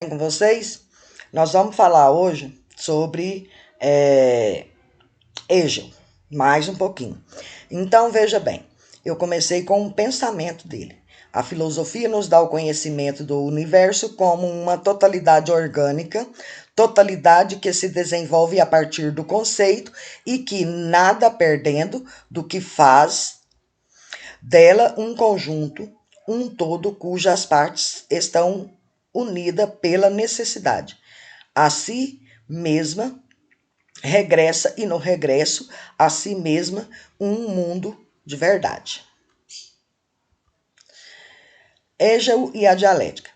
Com vocês, nós vamos falar hoje sobre Hegel, mais um pouquinho. Então, veja bem, eu comecei com um pensamento dele. A filosofia nos dá o conhecimento do universo como uma totalidade orgânica, totalidade que se desenvolve a partir do conceito e que nada perdendo do que faz dela um conjunto, um todo cujas partes estão unidas pela necessidade. A si mesma regressa e no regresso a si mesma um mundo de verdade. Hegel e a dialética.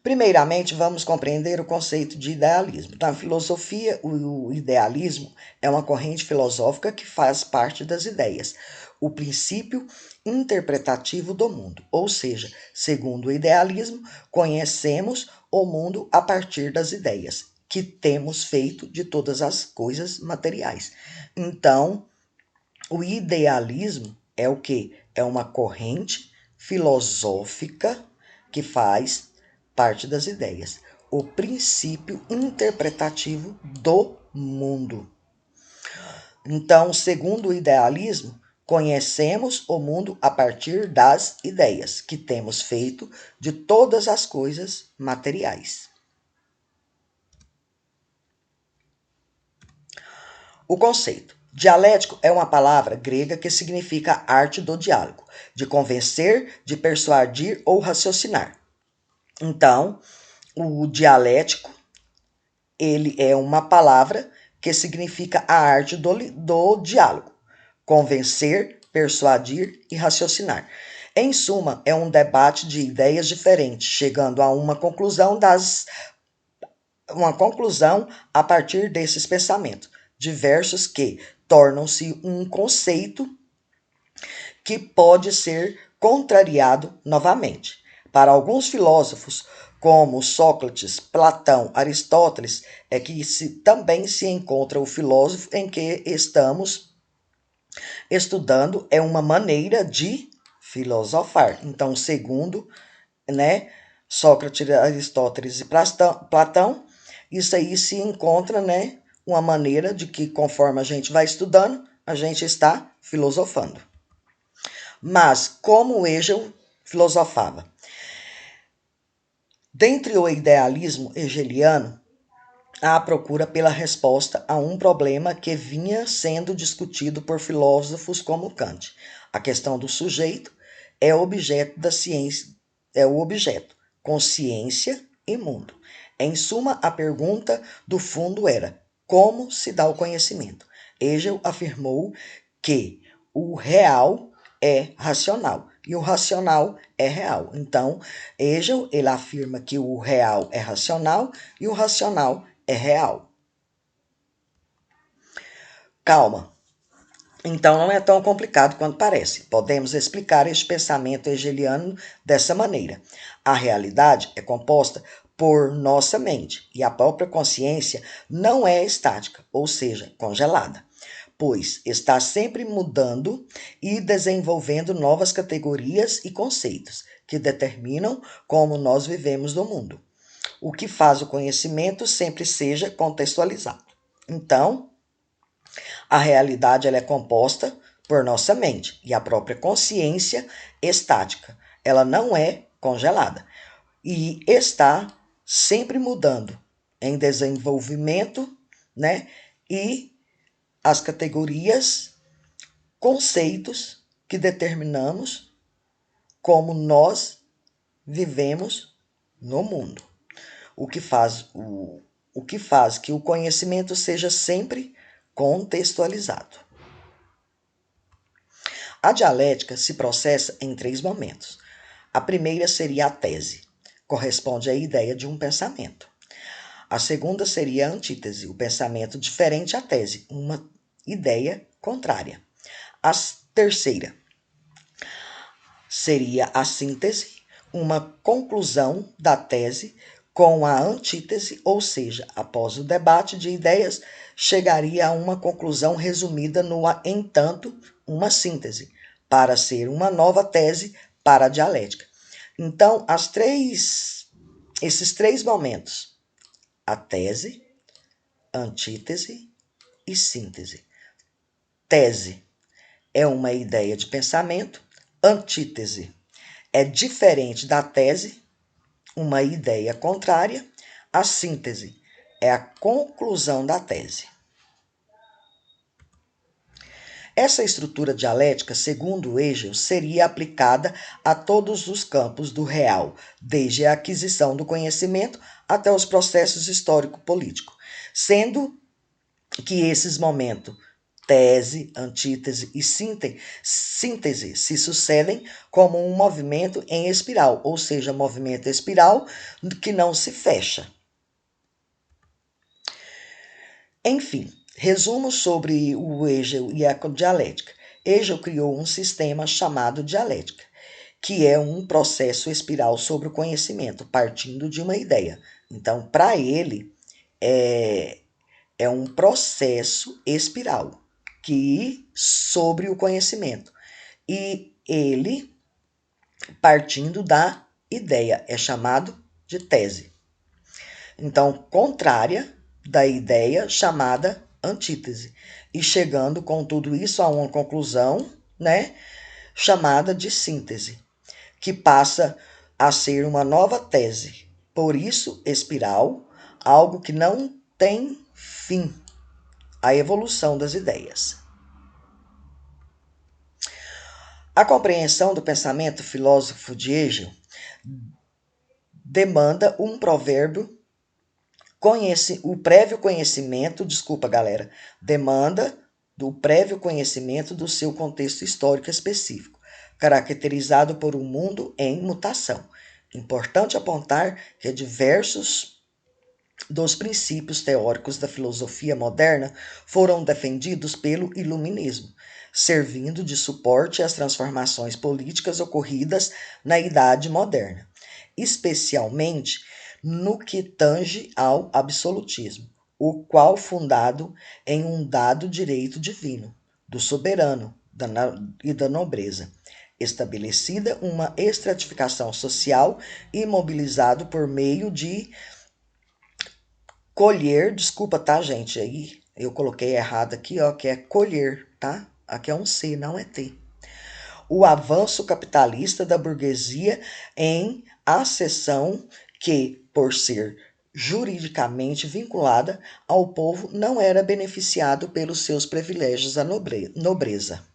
Primeiramente, vamos compreender o conceito de idealismo. Na filosofia, o idealismo é uma corrente filosófica que faz parte das ideias, o princípio interpretativo do mundo. Ou seja, segundo o idealismo, conhecemos o mundo a partir das ideias que temos feito de todas as coisas materiais. Então, o idealismo é o que? É uma corrente filosófica que faz parte das ideias, o princípio interpretativo do mundo. Então, segundo o idealismo, conhecemos o mundo a partir das ideias que temos feito de todas as coisas materiais. O conceito. Dialético é uma palavra grega que significa arte do diálogo, de convencer, de persuadir ou raciocinar. Então, o dialético, ele é uma palavra que significa a arte do diálogo, convencer, persuadir e raciocinar. Em suma, é um debate de ideias diferentes, chegando a uma conclusão a partir desses pensamentos diversos que tornam-se um conceito que pode ser contrariado novamente. Para alguns filósofos, como Sócrates, Platão, Aristóteles, é que também se encontra o filósofo em que estamos estudando, é uma maneira de filosofar. Então, segundo, né, Sócrates, Aristóteles e Platão, isso aí se encontra, né, uma maneira de que conforme a gente vai estudando, a gente está filosofando. Mas como Hegel filosofava? Dentre o idealismo hegeliano, há a procura pela resposta a um problema que vinha sendo discutido por filósofos como Kant. A questão do sujeito é objeto da ciência, é o objeto, consciência e mundo. Em suma, a pergunta do fundo era: como se dá o conhecimento? Hegel afirmou que o real é racional e o racional é real. Então, Hegel, ele afirma que o real é racional e o racional é real. Calma. Então não é tão complicado quanto parece. Podemos explicar este pensamento hegeliano dessa maneira. A realidade é composta por nossa mente e a própria consciência não é estática, ou seja, congelada, pois está sempre mudando e desenvolvendo novas categorias e conceitos que determinam como nós vivemos no mundo. O que faz o conhecimento sempre seja contextualizado. Então, a realidade ela é composta por nossa mente e a própria consciência estática. Ela não é congelada e está sempre mudando em desenvolvimento, né? E as categorias, conceitos que determinamos como nós vivemos no mundo. O que faz que o conhecimento seja sempre contextualizado. A dialética se processa em 3 momentos. A primeira seria a tese, corresponde à ideia de um pensamento. A segunda seria a antítese, o pensamento diferente à tese, uma ideia contrária. A terceira seria a síntese, uma conclusão da tese com a antítese, ou seja, após o debate de ideias, chegaria a uma conclusão resumida no entanto, uma síntese, para ser uma nova tese para a dialética. Então, as três esses três momentos: a tese, antítese e síntese. Tese é uma ideia de pensamento, antítese é diferente da tese, uma ideia contrária, a síntese é a conclusão da tese. Essa estrutura dialética, segundo Hegel, seria aplicada a todos os campos do real, desde a aquisição do conhecimento até os processos histórico-políticos, sendo que esses momentos, tese, antítese e síntese, se sucedem como um movimento em espiral, ou seja, movimento espiral que não se fecha. Enfim, resumo sobre o Hegel e a dialética. Hegel criou um sistema chamado dialética, que é um processo espiral sobre o conhecimento, partindo de uma ideia. Então, para ele, é um processo espiral que sobre o conhecimento. E ele, partindo da ideia, é chamado de tese. Então, contrária da ideia chamada antítese. E chegando com tudo isso a uma conclusão, né, chamada de síntese, que passa a ser uma nova tese. Por isso, espiral, algo que não tem fim, a evolução das ideias. A compreensão do pensamento filósofo de Hegel demanda um provérbio, o prévio conhecimento, demanda do prévio conhecimento do seu contexto histórico específico, caracterizado por um mundo em mutação. Importante apontar que diversos dos princípios teóricos da filosofia moderna foram defendidos pelo iluminismo, servindo de suporte às transformações políticas ocorridas na Idade Moderna, especialmente no que tange ao absolutismo, o qual fundado em um dado direito divino, do soberano e da nobreza, estabelecida uma estratificação social e mobilizado por meio de colher, desculpa, tá, gente? Aí eu coloquei errado aqui, ó, que é colher, tá? Aqui é um C, não é T. O avanço capitalista da burguesia em acessão que, por ser juridicamente vinculada ao povo, não era beneficiado pelos seus privilégios da nobreza.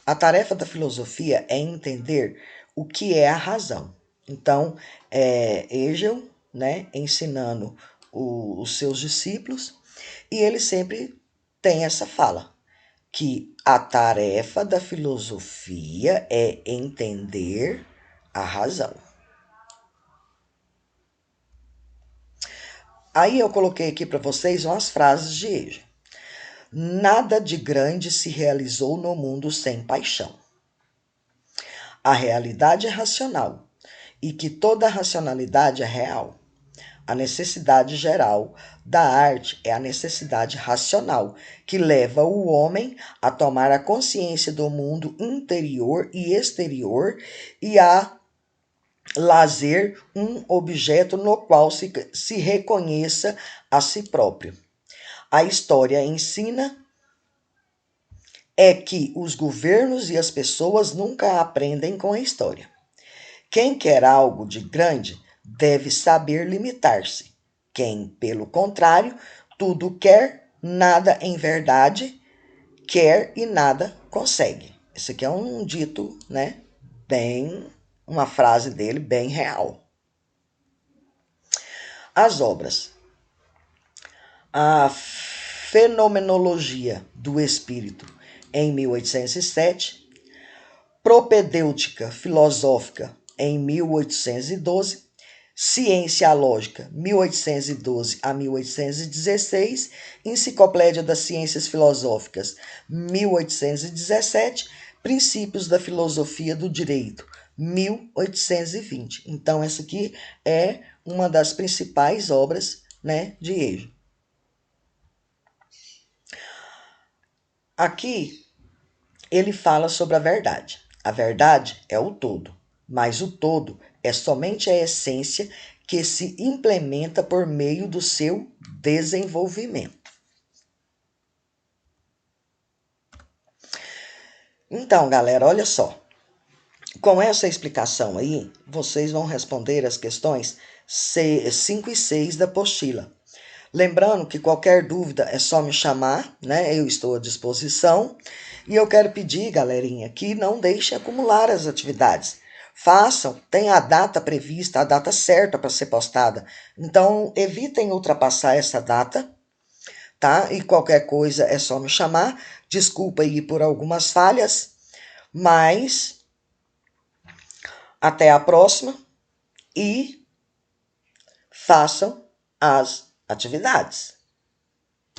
A tarefa da filosofia é entender o que é a razão. Então, Hegel, né, ensinando os seus discípulos, e ele sempre tem essa fala, que a tarefa da filosofia é entender a razão. Aí eu coloquei aqui para vocês umas frases de Hegel. Nada de grande se realizou no mundo sem paixão. A realidade é racional e que toda racionalidade é real. A necessidade geral da arte é a necessidade racional, que leva o homem a tomar a consciência do mundo interior e exterior e a lazer um objeto no qual se reconheça a si próprio. A história ensina é que os governos e as pessoas nunca aprendem com a história. Quem quer algo de grande deve saber limitar-se. Quem, pelo contrário, tudo quer, nada em verdade quer e nada consegue. Esse aqui é um dito, né? Uma frase dele bem real. As obras. A Fenomenologia do Espírito, em 1807. Propedêutica Filosófica, em 1812, Ciência Lógica, 1812 a 1816, Enciclopédia das Ciências Filosóficas, 1817, Princípios da Filosofia do Direito, 1820. Então, essa aqui é uma das principais obras, né, de Hegel. Aqui, ele fala sobre a verdade. A verdade é o todo. mas o todo é somente a essência que se implementa por meio do seu desenvolvimento. Então, galera, olha só. Com essa explicação aí, vocês vão responder as questões 5 e 6 da apostila. Lembrando que qualquer dúvida é só me chamar, né? Eu estou à disposição. E eu quero pedir, galerinha, que não deixem acumular as atividades. Façam, tem a data prevista, a data certa para ser postada. Então, evitem ultrapassar essa data, tá? E qualquer coisa é só me chamar. Desculpa aí por algumas falhas, mas até a próxima e façam as atividades.